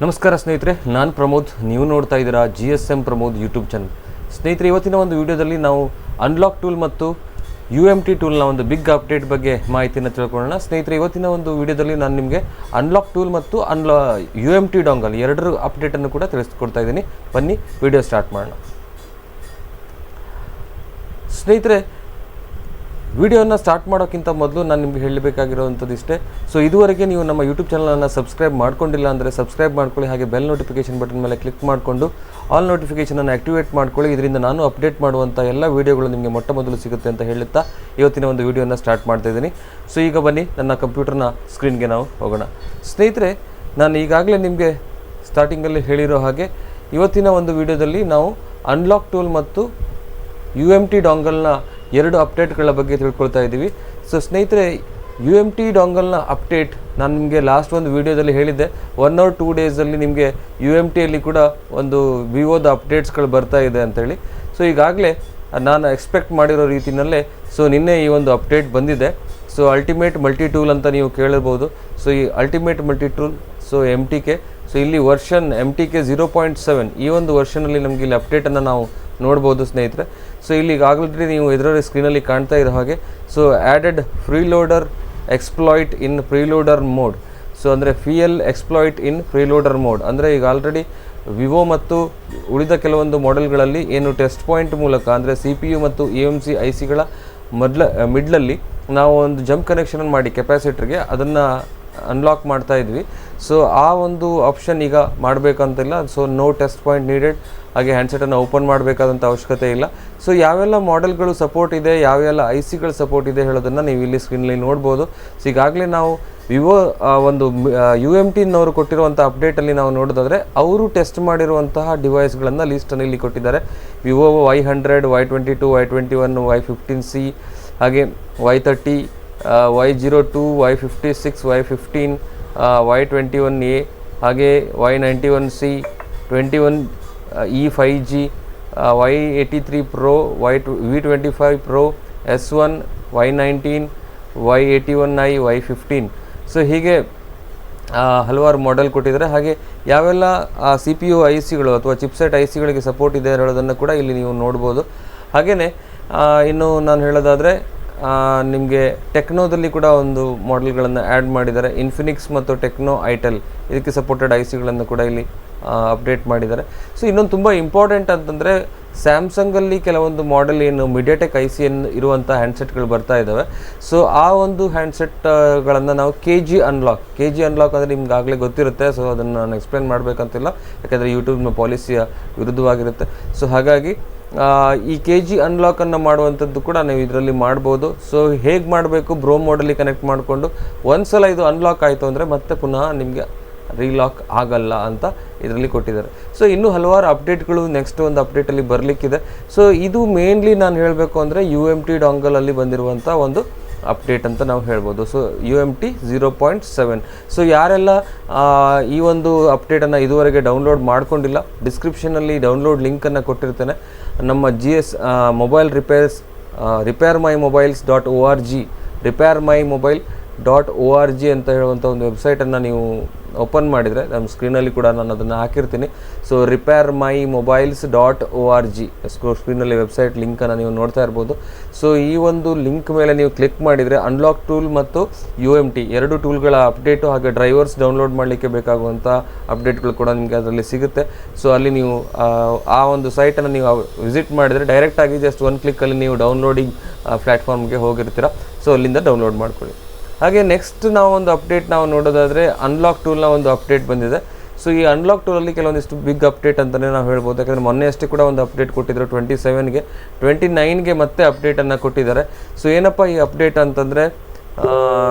ನಮಸ್ಕಾರ ಸ್ನೇಹಿತರೆ, ನಾನು ಪ್ರಮೋದ್. ನೀವು ನೋಡ್ತಾ ಇದ್ದೀರಾ Gsm Pramod ಯೂಟ್ಯೂಬ್ ಚಾನಲ್. ಸ್ನೇಹಿತರೆ, ಇವತ್ತಿನ ಒಂದು ವಿಡಿಯೋದಲ್ಲಿ ನಾವು ಅನ್ಲಾಕ್ ಟೂಲ್ ಮತ್ತು UMT ಟೂಲ್ನ ಒಂದು ಬಿಗ್ ಅಪ್ಡೇಟ್ ಬಗ್ಗೆ ಮಾಹಿತಿಯನ್ನು ತಿಳ್ಕೊಳ್ಳೋಣ. ಸ್ನೇಹಿತರೆ, ಇವತ್ತಿನ ಒಂದು ವಿಡಿಯೋದಲ್ಲಿ ನಾನು ನಿಮಗೆ ಅನ್ಲಾಕ್ ಟೂಲ್ ಮತ್ತು UMT ಡಾಂಗಲ್ ಎರಡರ ಅಪ್ಡೇಟನ್ನು ಕೂಡ ತಿಳಿಸ್ಕೊಡ್ತಾ ಇದ್ದೀನಿ. ಬನ್ನಿ ವಿಡಿಯೋ ಸ್ಟಾರ್ಟ್ ಮಾಡೋಣ. ಸ್ನೇಹಿತರೆ, ವಿಡಿಯೋನ ಸ್ಟಾರ್ಟ್ ಮಾಡೋಕ್ಕಿಂತ ಮೊದಲು ನಾನು ನಿಮಗೆ ಹೇಳಬೇಕಾಗಿರೋವಂಥದ್ದು ಇಷ್ಟೇ. ಸೊ ಇದುವರೆಗೆ ನೀವು ನಮ್ಮ ಯೂಟ್ಯೂಬ್ ಚಾನಲನ್ನು ಸಬ್ಸ್ಕ್ರೈಬ್ ಮಾಡ್ಕೊಂಡಿಲ್ಲ ಅಂದರೆ ಸಬ್ಸ್ಕ್ರೈಬ್ ಮಾಡ್ಕೊಳ್ಳಿ. ಹಾಗೆ ಬೆಲ್ ನೋಟಿಫಿಕೇಷನ್ ಬಟನ್ ಮೇಲೆ ಕ್ಲಿಕ್ ಮಾಡಿಕೊಂಡು ಆಲ್ ನೋಟಿಫಿಕೇಷನನ್ನು ಆ್ಯಕ್ಟಿವೇಟ್ ಮಾಡ್ಕೊಳ್ಳಿ. ಇದರಿಂದ ನಾನು ಅಪ್ಡೇಟ್ ಮಾಡುವಂಥ ಎಲ್ಲ ವೀಡಿಯೋಗಳು ನಿಮಗೆ ಮೊಟ್ಟ ಮೊದಲು ಸಿಗುತ್ತೆ ಅಂತ ಹೇಳುತ್ತಾ ಇವತ್ತಿನ ಒಂದು ವಿಡಿಯೋನ ಸ್ಟಾರ್ಟ್ ಮಾಡ್ತಾಯಿದ್ದೀನಿ. ಸೊ ಈಗ ಬನ್ನಿ ನನ್ನ ಕಂಪ್ಯೂಟರ್ನ ಸ್ಕ್ರೀನ್ಗೆ ನಾವು ಹೋಗೋಣ. ಸ್ನೇಹಿತರೆ, ನಾನು ಈಗಾಗಲೇ ನಿಮಗೆ ಸ್ಟಾರ್ಟಿಂಗಲ್ಲಿ ಹೇಳಿರೋ ಹಾಗೆ ಇವತ್ತಿನ ಒಂದು ವಿಡಿಯೋದಲ್ಲಿ ನಾವು ಅನ್ಲಾಕ್ ಟೂಲ್ ಮತ್ತು UMT ಡಾಂಗಲ್ನ ಎರಡು ಅಪ್ಡೇಟ್ಗಳ ಬಗ್ಗೆ ತಿಳ್ಕೊಳ್ತಾ ಇದ್ದೀವಿ. ಸೊ ಸ್ನೇಹಿತರೆ, UMT ಡಾಂಗಲ್ನ ಅಪ್ಡೇಟ್ ನಾನು ನಿಮಗೆ ಲಾಸ್ಟ್ ಒಂದು ವಿಡಿಯೋದಲ್ಲಿ ಹೇಳಿದ್ದೆ. 1 or 2 ಡೇಸಲ್ಲಿ ನಿಮಗೆ UMTಯಲ್ಲಿ ಕೂಡ ಒಂದು ವಿವೋದ ಅಪ್ಡೇಟ್ಸ್ಗಳು ಬರ್ತಾ ಇದೆ ಅಂತೇಳಿ. ಸೊ ಈಗಾಗಲೇ ನಾನು ಎಕ್ಸ್ಪೆಕ್ಟ್ ಮಾಡಿರೋ ರೀತಿಯಲ್ಲೇ ಸೊ ನಿನ್ನೆ ಈ ಒಂದು ಅಪ್ಡೇಟ್ ಬಂದಿದೆ. ಸೊ ಅಲ್ಟಿಮೇಟ್ ಮಲ್ಟಿ ಟೂಲ್ ಅಂತ ನೀವು ಕೇಳಿರ್ಬೋದು. ಸೊ ಈ ultimate multi tool so MTK, so ಇಲ್ಲಿ ವರ್ಷನ್ MTK 0.7 ಈ ಒಂದು ವರ್ಷನಲ್ಲಿ ನಮಗೆ ಇಲ್ಲಿ ಅಪ್ಡೇಟನ್ನು ನಾವು ನೋಡ್ಬೋದು ಸ್ನೇಹಿತರೆ. ಸೊ ಇಲ್ಲಿ ಆಲ್ರೆಡಿ ನೀವು ಇದರಲ್ಲಿ ಸ್ಕ್ರೀನಲ್ಲಿ ಕಾಣ್ತಾ ಇರೋ ಹಾಗೆ ಸೊ ಆ್ಯಡೆಡ್ ಫ್ರೀಲೋಡರ್ ಎಕ್ಸ್ಪ್ಲಾಯ್ಟ್ ಇನ್ ಫ್ರೀಲೋಡರ್ ಮೋಡ್. ಸೊ ಅಂದರೆ FL ಎಕ್ಸ್ಪ್ಲಾಯ್ಟ್ ಇನ್ ಫ್ರೀಲೋಡರ್ ಮೋಡ್ ಅಂದರೆ ಈಗ ಆಲ್ರೆಡಿ ವಿವೋ ಮತ್ತು ಉಳಿದ ಕೆಲವೊಂದು ಮಾಡೆಲ್ಗಳಲ್ಲಿ ಏನು ಟೆಸ್ಟ್ ಪಾಯಿಂಟ್ ಮೂಲಕ ಅಂದರೆ CPU ಮತ್ತು AMC ICಗಳ ಮಿಡ್ಲಲ್ಲಿ ನಾವು ಒಂದು ಜಂಪ್ ಕನೆಕ್ಷನ್ ಮಾಡಿ ಕೆಪಾಸಿಟರ್ಗೆ ಅದನ್ನು ಅನ್ಲಾಕ್ ಮಾಡ್ತಾ ಇದ್ವಿ. ಸೊ ಆ ಒಂದು ಆಪ್ಷನ್ ಈಗ ಮಾಡಬೇಕಂತಿಲ್ಲ. So no test point needed. ಹಾಗೆ ಹ್ಯಾಂಡ್ಸೆಟನ್ನು ಓಪನ್ ಮಾಡಬೇಕಾದಂಥ ಅವಶ್ಯಕತೆ ಇಲ್ಲ. ಸೊ ಯಾವೆಲ್ಲ ಮಾಡೆಲ್ಗಳು ಸಪೋರ್ಟ್ ಇದೆ, ಯಾವೆಲ್ಲ ICಗಳು ಸಪೋರ್ಟ್ ಇದೆ ನೀವು ಇಲ್ಲಿ ಸ್ಕ್ರೀನಲ್ಲಿ ನೋಡ್ಬೋದು. ಸೊ ಈಗಾಗಲೇ ನಾವು ವಿವೋ ಒಂದು UMTನವರು ಕೊಟ್ಟಿರುವಂಥ ಅಪ್ಡೇಟಲ್ಲಿ ನಾವು ನೋಡೋದಾದರೆ ಅವರು ಟೆಸ್ಟ್ ಮಾಡಿರುವಂತಹ ಡಿವೈಸ್ಗಳನ್ನು ಲೀಸ್ಟನ್ನು ಇಲ್ಲಿ ಕೊಟ್ಟಿದ್ದಾರೆ. Vivo Y100, Y22, Y21, Y15C, ಹಾಗೆ Y30, Y02, Y56, Y15, Y21A, ಹಾಗೆ Y91C, 21E 5G, Y83 Pro, V25 Pro, S1, Y19, Y81i, Y15. So ಹೀಗೆ ಹಲವಾರು ಮಾಡೆಲ್ ಕೊಟ್ಟಿದ್ದಾರೆ. ಹಾಗೆ ಯಾವೆಲ್ಲ CPU ICಗಳು ಅಥವಾ ಚಿಪ್ಸೆಟ್ ICಗಳಿಗೆ ಸಪೋರ್ಟ್ ಇದೆ ಹೇಳೋದನ್ನು ಕೂಡ ಇಲ್ಲಿ ನೀವು ನೋಡ್ಬೋದು. ಹಾಗೆಯೇ ಇನ್ನು ನಾನು ಹೇಳೋದಾದರೆ ನಿಮಗೆ ಟೆಕ್ನೋದಲ್ಲಿ ಕೂಡ ಒಂದು ಮಾಡೆಲ್ಗಳನ್ನು ಆ್ಯಡ್ ಮಾಡಿದ್ದಾರೆ. ಇನ್ಫಿನಿಕ್ಸ್ ಮತ್ತು ಟೆಕ್ನೋ ಐಟೆಲ್ ಇದಕ್ಕೆ ಸಪೋರ್ಟೆಡ್ ICಗಳನ್ನು ಕೂಡ ಇಲ್ಲಿ ಅಪ್ಡೇಟ್ ಮಾಡಿದ್ದಾರೆ. ಸೊ ಇನ್ನೊಂದು ತುಂಬ ಇಂಪಾರ್ಟೆಂಟ್ ಅಂತಂದರೆ ಸ್ಯಾಮ್ಸಂಗಲ್ಲಿ ಕೆಲವೊಂದು ಮಾಡೆಲ್ ಏನು ಮೀಡಿಯಾಟೆಕ್ IC ಇರುವಂಥ ಹ್ಯಾಂಡ್ಸೆಟ್ಗಳು ಬರ್ತಾ ಇದ್ದಾವೆ. ಸೊ ಆ ಒಂದು ಹ್ಯಾಂಡ್ಸೆಟ್ಗಳನ್ನು ನಾವು KG ಅನ್ಲಾಕ್ ಅಂದರೆ ನಿಮ್ಗೆ ಆಗಲೇ ಗೊತ್ತಿರುತ್ತೆ. ಸೊ ಅದನ್ನು ನಾನು ಎಕ್ಸ್ಪ್ಲೇನ್ ಮಾಡಬೇಕಂತಿಲ್ಲ, ಯಾಕೆಂದರೆ ಯೂಟ್ಯೂಬ್ನ ಪಾಲಿಸಿಯ ವಿರುದ್ಧವಾಗಿರುತ್ತೆ. ಸೊ ಹಾಗಾಗಿ ಈ KG ಅನ್ಲಾಕನ್ನು ಮಾಡುವಂಥದ್ದು ಕೂಡ ನೀವು ಇದರಲ್ಲಿ ಮಾಡ್ಬೋದು. ಸೊ ಹೇಗೆ ಮಾಡಬೇಕು, ಬ್ರೋ ಮೋಡಲ್ಲಿ ಕನೆಕ್ಟ್ ಮಾಡಿಕೊಂಡು ಒಂದು ಸಲ ಇದು ಅನ್ಲಾಕ್ ಆಯಿತು ಅಂದರೆ ಮತ್ತೆ ಪುನಃ ನಿಮಗೆ ರೀಲಾಕ್ ಆಗಲ್ಲ ಅಂತ ಇದರಲ್ಲಿ ಕೊಟ್ಟಿದ್ದಾರೆ. ಸೊ ಇನ್ನೂ ಹಲವಾರು ಅಪ್ಡೇಟ್ಗಳು ನೆಕ್ಸ್ಟ್ ಒಂದು ಅಪ್ಡೇಟಲ್ಲಿ ಬರಲಿಕ್ಕಿದೆ. ಸೊ ಇದು ಮೇನ್ಲಿ ನಾನು ಹೇಳಬೇಕು ಅಂದರೆ UMT ಡಾಂಗಲಲ್ಲಿ ಬಂದಿರುವಂಥ ಒಂದು ಅಪ್ಡೇಟ್ ಅಂತ ನಾವು ಹೇಳ್ಬೋದು. So UMT 0.7. ಸೊ ಯಾರೆಲ್ಲ ಈ ಒಂದು ಅಪ್ಡೇಟನ್ನು ಇದುವರೆಗೆ ಡೌನ್ಲೋಡ್ ಮಾಡ್ಕೊಂಡಿಲ್ಲ, ಡಿಸ್ಕ್ರಿಪ್ಷನಲ್ಲಿ ಡೌನ್ಲೋಡ್ ಲಿಂಕನ್ನು ಕೊಟ್ಟಿರ್ತೇನೆ. ನಮ್ಮ ಮೊಬೈಲ್ repairmymobile.org repairmymobile.org ಅಂತ ಹೇಳುವಂಥ ಒಂದು ವೆಬ್ಸೈಟನ್ನು ನೀವು ಓಪನ್ ಮಾಡಿದರೆ ನಮ್ಮ ಸ್ಕ್ರೀನಲ್ಲಿ ಕೂಡ ನಾನು ಅದನ್ನು ಹಾಕಿರ್ತೀನಿ. ಸೊ repairmymobiles.org ಸ್ಕ್ರೀನಲ್ಲಿ ವೆಬ್ಸೈಟ್ ಲಿಂಕನ್ನು ನೀವು ನೋಡ್ತಾ ಇರ್ಬೋದು. ಸೊ ಈ ಒಂದು ಲಿಂಕ್ ಮೇಲೆ ನೀವು ಕ್ಲಿಕ್ ಮಾಡಿದರೆ ಅನ್ಲಾಕ್ ಟೂಲ್ ಮತ್ತು UMT ಎರಡು ಟೂಲ್ಗಳ ಅಪ್ಡೇಟು ಹಾಗೆ ಡ್ರೈವರ್ಸ್ ಡೌನ್ಲೋಡ್ ಮಾಡಲಿಕ್ಕೆ ಬೇಕಾಗುವಂಥ ಅಪ್ಡೇಟ್ಗಳು ಕೂಡ ನಿಮಗೆ ಅದರಲ್ಲಿ ಸಿಗುತ್ತೆ. ಸೊ ಅಲ್ಲಿ ನೀವು ಆ ಒಂದು ಸೈಟನ್ನು ನೀವು ವಿಸಿಟ್ ಮಾಡಿದರೆ ಡೈರೆಕ್ಟಾಗಿ ಜಸ್ಟ್ ಒಂದು ಕ್ಲಿಕ್ಕಲ್ಲಿ ನೀವು ಡೌನ್ಲೋಡಿಂಗ್ ಪ್ಲ್ಯಾಟ್ಫಾರ್ಮ್ಗೆ ಹೋಗಿರ್ತೀರ. ಸೊ ಅಲ್ಲಿಂದ ಡೌನ್ಲೋಡ್ ಮಾಡ್ಕೊಳ್ಳಿ. ಹಾಗೆ ನೆಕ್ಸ್ಟ್ ಒಂದು ಅಪ್ಡೇಟ್ ನಾವು ನೋಡೋದಾದರೆ ಅನ್ಲಾಕ್ ಟೂಲ್ನ ಒಂದು ಅಪ್ಡೇಟ್ ಬಂದಿದೆ. ಸೊ ಈ ಅನ್ಲಾಕ್ ಟೂಲಲ್ಲಿ ಕೆಲವೊಂದಿಷ್ಟು ಬಿಗ್ ಅಪ್ಡೇಟ್ ಅಂತಲೇ ನಾವು ಹೇಳ್ಬೋದು. ಯಾಕಂದರೆ ಮೊನ್ನೆ ಅಷ್ಟೇ ಕೂಡ ಒಂದು ಅಪ್ಡೇಟ್ ಕೊಟ್ಟಿದ್ದರು 27ಗೆ, 29ಗೆ ಮತ್ತೆ ಅಪ್ಡೇಟನ್ನು ಕೊಟ್ಟಿದ್ದಾರೆ. ಸೊ ಏನಪ್ಪ ಈ ಅಪ್ಡೇಟ್ ಅಂತಂದರೆ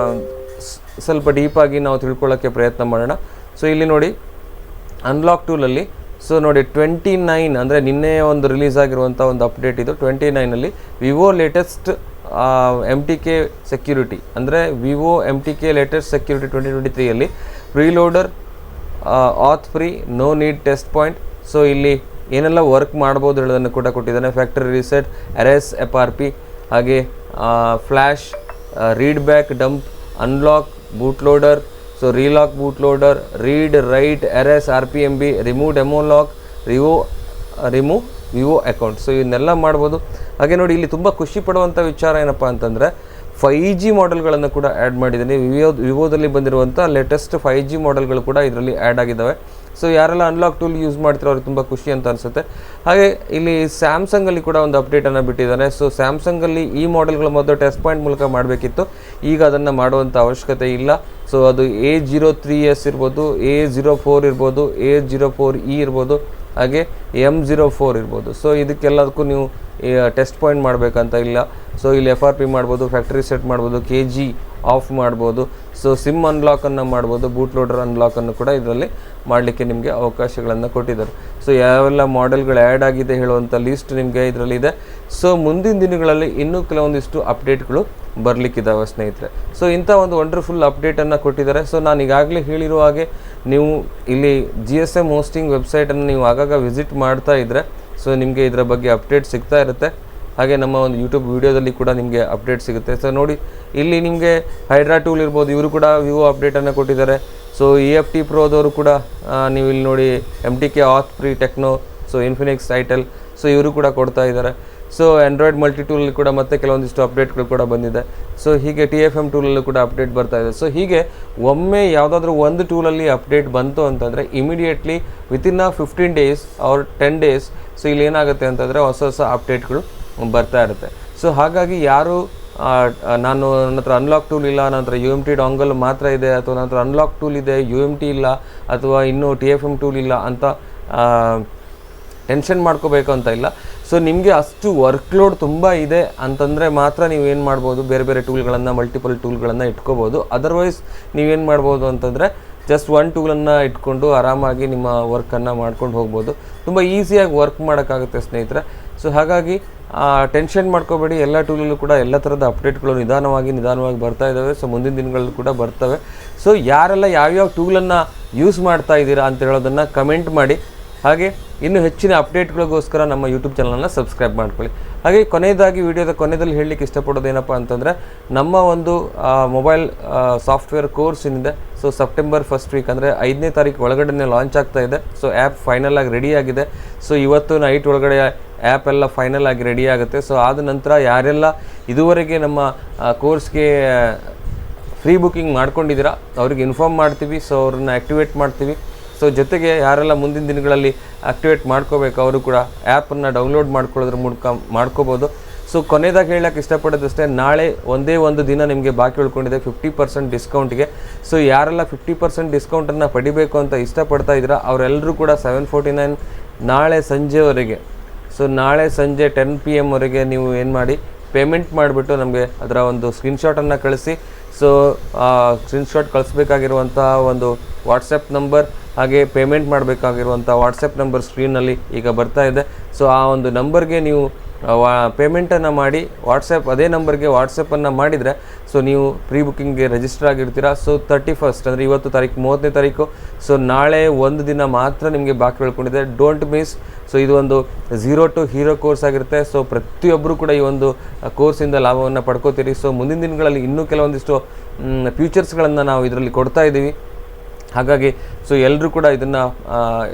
ಸ್ವಲ್ಪ ಡೀಪಾಗಿ ನಾವು ತಿಳ್ಕೊಳ್ಳೋಕ್ಕೆ ಪ್ರಯತ್ನ ಮಾಡೋಣ. ಸೊ ಇಲ್ಲಿ ನೋಡಿ ಅನ್ಲಾಕ್ ಟೂಲಲ್ಲಿ ಸೊ ನೋಡಿ 29 ಅಂದರೆ ನಿನ್ನೆ ಒಂದು ರಿಲೀಸ್ ಆಗಿರುವಂಥ ಒಂದು ಅಪ್ಡೇಟ್ ಇದು. 29ನಲ್ಲಿ ವಿವೋ ಲೇಟೆಸ್ಟ್ MTK ಸೆಕ್ಯೂರಿಟಿ ಅಂದರೆ ವಿವೋ MTK ಲೇಟೆಸ್ಟ್ ಸೆಕ್ಯೂರಿಟಿ 2023ಯಲ್ಲಿ preloader auth free no need test point. So ಇಲ್ಲಿ ಏನೆಲ್ಲ ವರ್ಕ್ ಮಾಡ್ಬೋದು ಹೇಳೋದನ್ನು ಕೂಡ ಕೊಟ್ಟಿದ್ದಾನೆ. ಫ್ಯಾಕ್ಟರಿ ರಿಸೆಟ್, RS FRP, ಹಾಗೆ flash, read back, dump, unlock, boot loader, so relock boot loader, read write RS RPMB, remove demo lock, remove Vivo account. So ಇವನ್ನೆಲ್ಲ ಮಾಡ್ಬೋದು. ಹಾಗೆ ನೋಡಿ ಇಲ್ಲಿ ತುಂಬ ಖುಷಿ ಪಡುವಂಥ ವಿಚಾರ ಏನಪ್ಪ ಅಂತಂದರೆ 5G ಮಾಡೆಲ್ಗಳನ್ನು ಕೂಡ ಆ್ಯಡ್ ಮಾಡಿದ್ದೀನಿ. ವಿವೋದಲ್ಲಿ ಬಂದಿರುವಂಥ ಲೇಟೆಸ್ಟ್ 5G ಮಾಡೆಲ್ಗಳು ಕೂಡ ಇದರಲ್ಲಿ ಆ್ಯಡ್ ಆಗಿದ್ದಾವೆ. ಸೊ ಯಾರೆಲ್ಲ ಅನ್ಲಾಕ್ ಟೂಲ್ ಯೂಸ್ ಮಾಡ್ತಿರೋ ಅವ್ರಿಗೆ ತುಂಬ ಖುಷಿ ಅಂತ ಅನಿಸುತ್ತೆ. ಹಾಗೆ ಇಲ್ಲಿ ಸ್ಯಾಮ್ಸಂಗಲ್ಲಿ ಕೂಡ ಒಂದು ಅಪ್ಡೇಟನ್ನು ಬಿಟ್ಟಿದ್ದಾರೆ. ಸೊ ಸ್ಯಾಮ್ಸಂಗಲ್ಲಿ ಈ ಮಾಡೆಲ್ಗಳು ಮೊದಲು ಟೆಸ್ಟ್ ಪಾಯಿಂಟ್ ಮೂಲಕ ಮಾಡಬೇಕಿತ್ತು, ಈಗ ಅದನ್ನು ಮಾಡುವಂಥ ಅವಶ್ಯಕತೆ ಇಲ್ಲ. ಸೊ ಅದು A03s ಇರ್ಬೋದು, A04 ಇರ್ಬೋದು, A04e ಇರ್ಬೋದು, ಹಾಗೆ M04 ಇರ್ಬೋದು. ಸೊ ಇದಕ್ಕೆಲ್ಲದಕ್ಕೂ ನೀವು ಟೆಸ್ಟ್ ಪಾಯಿಂಟ್ ಮಾಡಬೇಕಂತ ಇಲ್ಲ. ಸೊ ಇಲ್ಲಿ FRP ಮಾಡ್ಬೋದು, ಫ್ಯಾಕ್ಟ್ರಿ ಸೆಟ್ ಮಾಡ್ಬೋದು, KG ಆಫ್ ಮಾಡ್ಬೋದು. ಸೊ ಸಿಮ್ ಅನ್ಲಾಕನ್ನು ಮಾಡ್ಬೋದು, ಬೂಟ್ ಲೋಡರ್ ಅನ್ಲಾಕನ್ನು ಕೂಡ ಇದರಲ್ಲಿ ಮಾಡಲಿಕ್ಕೆ ನಿಮಗೆ ಅವಕಾಶಗಳನ್ನು ಕೊಟ್ಟಿದ್ದಾರೆ. ಸೊ ಯಾವೆಲ್ಲ ಮಾಡೆಲ್ಗಳು ಆ್ಯಡ್ ಆಗಿದೆ ಹೇಳುವಂಥ ಲಿಸ್ಟ್ ನಿಮಗೆ ಇದರಲ್ಲಿ ಇದೆ. ಸೊ ಮುಂದಿನ ದಿನಗಳಲ್ಲಿ ಇನ್ನೂ ಕೆಲವೊಂದಿಷ್ಟು ಅಪ್ಡೇಟ್ಗಳು ಬರಲಿಕ್ಕಿದ್ದಾವೆ ಸ್ನೇಹಿತರೆ. ಸೊ ಇಂಥ ಒಂದು ವಂಡರ್ಫುಲ್ ಅಪ್ಡೇಟನ್ನು ಕೊಟ್ಟಿದ್ದಾರೆ. ಸೊ ನಾನು ಈಗಾಗಲೇ ಹೇಳಿರುವ ಹಾಗೆ ನೀವು ಇಲ್ಲಿ GSM ಹೋಸ್ಟಿಂಗ್ ವೆಬ್ಸೈಟನ್ನು ನೀವು ಆಗಾಗ ವಿಸಿಟ್ ಮಾಡ್ತಾ ಇದ್ದರೆ ಸೊ ನಿಮಗೆ ಇದರ ಬಗ್ಗೆ ಅಪ್ಡೇಟ್ ಸಿಗ್ತಾ ಇರುತ್ತೆ. ಹಾಗೆ ನಮ್ಮ ಒಂದು ಯೂಟ್ಯೂಬ್ ವೀಡಿಯೋದಲ್ಲಿ ಕೂಡ ನಿಮಗೆ ಅಪ್ಡೇಟ್ ಸಿಗುತ್ತೆ. ಸೊ ನೋಡಿ ಇಲ್ಲಿ ನಿಮಗೆ ಹೈಡ್ರಾ ಟೂಲ್ ಇರ್ಬೋದು, ಇವರು ಕೂಡ ವಿವೋ ಅಪ್ಡೇಟನ್ನು ಕೊಟ್ಟಿದ್ದಾರೆ. ಸೊ EFT ಪ್ರೋದವರು ಕೂಡ ನೀವು ಇಲ್ಲಿ ನೋಡಿ MTK ಆತ್ ಪ್ರೀ Tecno, so Infinix title, so ಇವರು ಕೂಡ ಕೊಡ್ತಾ ಇದ್ದಾರೆ. ಸೊ ಆ್ಯಂಡ್ರಾಯ್ಡ್ ಮಲ್ಟಿ ಟೂಲಲ್ಲಿ ಕೂಡ ಮತ್ತೆ ಕೆಲವೊಂದಿಷ್ಟು ಅಪ್ಡೇಟ್ಗಳು ಕೂಡ ಬಂದಿದೆ. ಸೊ ಹೀಗೆ TFM ಟೂಲಲ್ಲೂ ಕೂಡ ಅಪ್ಡೇಟ್ ಬರ್ತಾ ಇದೆ. ಸೊ ಹೀಗೆ ಒಮ್ಮೆ ಯಾವುದಾದ್ರೂ ಒಂದು ಟೂಲಲ್ಲಿ ಅಪ್ಡೇಟ್ ಬಂತು ಅಂತಂದರೆ immediately within 15 days or 10 days so ಇಲ್ಲಿ ಏನಾಗುತ್ತೆ ಅಂತಂದರೆ ಹೊಸ ಅಪ್ಡೇಟ್ಗಳು ಬರ್ತಾ ಇರುತ್ತೆ. ಸೊ ಹಾಗಾಗಿ ಯಾರು ನನ್ನ ಹತ್ರ ಅನ್ಲಾಕ್ ಟೂಲ್ ಇಲ್ಲ, ನನ್ನ ಹತ್ರ UMT ಡಾಂಗಲ್ ಮಾತ್ರ ಇದೆ, ಅಥವಾ ನನ್ನ ಹತ್ರ ಅನ್ಲಾಕ್ ಟೂಲ್ ಇದೆ UMT ಇಲ್ಲ, ಅಥವಾ ಇನ್ನೂ TFM ಟೂಲ್ ಇಲ್ಲ ಅಂತ ಟೆನ್ಷನ್ ಮಾಡ್ಕೋಬೇಕು ಅಂತ ಇಲ್ಲ. ಸೊ ನಿಮಗೆ ಅಷ್ಟು ವರ್ಕ್ಲೋಡ್ ತುಂಬ ಇದೆ ಅಂತಂದರೆ ಮಾತ್ರ ನೀವೇನು ಮಾಡ್ಬೋದು, ಬೇರೆ ಬೇರೆ ಟೂಲ್ಗಳನ್ನು ಮಲ್ಟಿಪಲ್ ಟೂಲ್ಗಳನ್ನು ಇಟ್ಕೋಬೋದು. ಅದರ್ವೈಸ್ ನೀವೇನು ಮಾಡ್ಬೋದು ಅಂತಂದರೆ ಜಸ್ಟ್ ಒನ್ ಟೂಲನ್ನು ಇಟ್ಕೊಂಡು ಆರಾಮಾಗಿ ನಿಮ್ಮ ವರ್ಕನ್ನು ಮಾಡ್ಕೊಂಡು ಹೋಗ್ಬೋದು. ತುಂಬ ಈಸಿಯಾಗಿ ವರ್ಕ್ ಮಾಡೋಕ್ಕಾಗುತ್ತೆ ಸ್ನೇಹಿತರೆ. ಸೊ ಹಾಗಾಗಿ ಟೆನ್ಷನ್ ಮಾಡ್ಕೋಬೇಡಿ. ಎಲ್ಲ ಟೂಲಲ್ಲೂ ಕೂಡ ಎಲ್ಲ ಥರದ ಅಪ್ಡೇಟ್ಗಳು ನಿಧಾನವಾಗಿ ಬರ್ತಾ ಇದ್ದಾವೆ. ಸೊ ಮುಂದಿನ ದಿನಗಳಲ್ಲೂ ಕೂಡ ಬರ್ತವೆ. ಸೊ ಯಾರೆಲ್ಲ ಯಾವ್ಯಾವ ಟೂಲನ್ನು ಯೂಸ್ ಮಾಡ್ತಾ ಇದ್ದೀರಾ ಅಂತ ಹೇಳೋದನ್ನು ಕಮೆಂಟ್ ಮಾಡಿ. ಹಾಗೆ ಇನ್ನೂ ಹೆಚ್ಚಿನ ಅಪ್ಡೇಟ್ಗಳಿಗೋಸ್ಕರ ನಮ್ಮ ಯೂಟ್ಯೂಬ್ ಚಾನಲನ್ನು ಸಬ್ಸ್ಕ್ರೈಬ್ ಮಾಡ್ಕೊಳ್ಳಿ. ಹಾಗೆ ಕೊನೆಯದಾಗಿ ವಿಡಿಯೋದ ಕೊನೆಯಲ್ಲಿ ಹೇಳಲಿಕ್ಕೆ ಇಷ್ಟಪಡೋದೇನಪ್ಪ ಅಂತಂದರೆ ನಮ್ಮ ಒಂದು ಮೊಬೈಲ್ ಸಾಫ್ಟ್ವೇರ್ ಕೋರ್ಸ್ ಏನಿದೆ ಸೊ ಸೆಪ್ಟೆಂಬರ್ 1st ವೀಕ್ ಅಂದರೆ 5ನೇ ತಾರೀಕು ಒಳಗಡೆ ಲಾಂಚ್ ಆಗ್ತಾ ಇದೆ. ಸೊ ಆ್ಯಪ್ ಫೈನಲ್ ಆಗಿ ರೆಡಿ ಆಗಿದೆ. ಸೊ ಇವತ್ತು ನೈಟ್ ಒಳಗಡೆ ಆ್ಯಪ್ ಎಲ್ಲ ಫೈನಲ್ ಆಗಿ ರೆಡಿ ಆಗುತ್ತೆ. ಸೊ ಆದ ನಂತರ ಯಾರೆಲ್ಲ ಇದುವರೆಗೆ ನಮ್ಮ ಕೋರ್ಸ್ಗೆ ಫ್ರೀ ಬುಕ್ಕಿಂಗ್ ಮಾಡ್ಕೊಂಡಿದ್ದೀರಾ ಅವ್ರಿಗೆ ಇನ್ಫಾರ್ಮ್ ಮಾಡ್ತೀವಿ. ಸೊ ಅವ್ರನ್ನ ಆ್ಯಕ್ಟಿವೇಟ್ ಮಾಡ್ತೀವಿ. ಸೊ ಜೊತೆಗೆ ಯಾರೆಲ್ಲ ಮುಂದಿನ ದಿನಗಳಲ್ಲಿ ಆ್ಯಕ್ಟಿವೇಟ್ ಮಾಡ್ಕೋಬೇಕು ಅವರು ಕೂಡ ಆ್ಯಪನ್ನು ಡೌನ್ಲೋಡ್ ಮಾಡ್ಕೊಳ್ಳೋದ್ರ ಮೂಲಕ ಮಾಡ್ಕೋಬೋದು. ಸೊ ಕೊನೆಯದಾಗಿ ಹೇಳಕ್ಕೆ ಇಷ್ಟಪಡೋದಷ್ಟೇ, ನಾಳೆ ಒಂದೇ ಒಂದು ದಿನ ನಿಮಗೆ ಬಾಕಿ ಉಳ್ಕೊಂಡಿದೆ 50% ಡಿಸ್ಕೌಂಟ್ಗೆ. ಸೊ ಯಾರೆಲ್ಲ 50% ಡಿಸ್ಕೌಂಟನ್ನು ಪಡಿಬೇಕು ಅಂತ ಇಷ್ಟಪಡ್ತಾ ಇದ್ದೀರಾ ಅವರೆಲ್ಲರೂ ಕೂಡ 749 ನಾಳೆ ಸಂಜೆವರೆಗೆ, ಸೊ ನಾಳೆ ಸಂಜೆ 10 PM ವರೆಗೆ ನೀವು ಏನು ಮಾಡಿ ಪೇಮೆಂಟ್ ಮಾಡಿಬಿಟ್ಟು ನಮಗೆ ಅದರ ಒಂದು ಸ್ಕ್ರೀನ್ಶಾಟನ್ನು ಕಳಿಸಿ. ಸೊ ಸ್ಕ್ರೀನ್ಶಾಟ್ ಕಳಿಸ್ಬೇಕಾಗಿರುವಂಥ ಒಂದು ವಾಟ್ಸಪ್ ನಂಬರ್ ಹಾಗೆ ಪೇಮೆಂಟ್ ಮಾಡಬೇಕಾಗಿರುವಂಥ ವಾಟ್ಸಪ್ ನಂಬರ್ ಸ್ಕ್ರೀನಲ್ಲಿ ಈಗ ಬರ್ತಾ ಇದೆ. ಸೊ ಆ ಒಂದು ನಂಬರ್ಗೆ ನೀವು ಪೇಮೆಂಟನ್ನು ಮಾಡಿ ಅದೇ ನಂಬರ್ಗೆ ವಾಟ್ಸಪ್ಪನ್ನು ಮಾಡಿದರೆ ಸೊ ನೀವು ಪ್ರೀ ಬುಕ್ಕಿಂಗ್ಗೆ ರಿಜಿಸ್ಟರ್ ಆಗಿರ್ತೀರಾ. ಸೊ 31st ಅಂದರೆ ಇವತ್ತು ತಾರೀಕು 30ನೇ ತಾರೀಕು. ಸೊ ನಾಳೆ ಒಂದು ದಿನ ಮಾತ್ರ ನಿಮಗೆ ಬಾಕಿ ಉಳ್ಕೊಂಡಿದೆ. Don't miss. ಸೊ ಇದು ಒಂದು 0 to ಹೀರೋ ಕೋರ್ಸ್ ಆಗಿರುತ್ತೆ. ಸೊ ಪ್ರತಿಯೊಬ್ಬರು ಕೂಡ ಈ ಒಂದು ಕೋರ್ಸಿಂದ ಲಾಭವನ್ನು ಪಡ್ಕೋತೀರಿ. ಸೊ ಮುಂದಿನ ದಿನಗಳಲ್ಲಿ ಇನ್ನೂ ಕೆಲವೊಂದಿಷ್ಟು ಫ್ಯೂಚರ್ಸ್ಗಳನ್ನು ನಾವು ಇದರಲ್ಲಿ ಕೊಡ್ತಾ ಇದ್ದೀವಿ. ಹಾಗಾಗಿ ಸೊ ಎಲ್ಲರೂ ಕೂಡ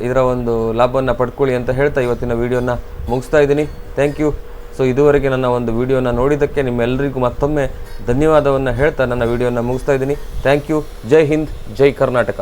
ಇದರ ಒಂದು ಲಾಭವನ್ನು ಪಡ್ಕೊಳ್ಳಿ ಅಂತ ಹೇಳ್ತಾ ಇವತ್ತಿನ ವೀಡಿಯೋನ ಮುಗಿಸ್ತಾ ಇದ್ದೀನಿ. Thank you. ಸೊ ಇದುವರೆಗೆ ನನ್ನ ಒಂದು ವೀಡಿಯೋನ ನೋಡಿದ್ದಕ್ಕೆ ನಿಮ್ಮೆಲ್ಲರಿಗೂ ಮತ್ತೊಮ್ಮೆ ಧನ್ಯವಾದವನ್ನು ಹೇಳ್ತಾ ನನ್ನ ವೀಡಿಯೋನ ಮುಗಿಸ್ತಾ ಇದ್ದೀನಿ. Thank you. ಜೈ ಹಿಂದ್, ಜೈ ಕರ್ನಾಟಕ.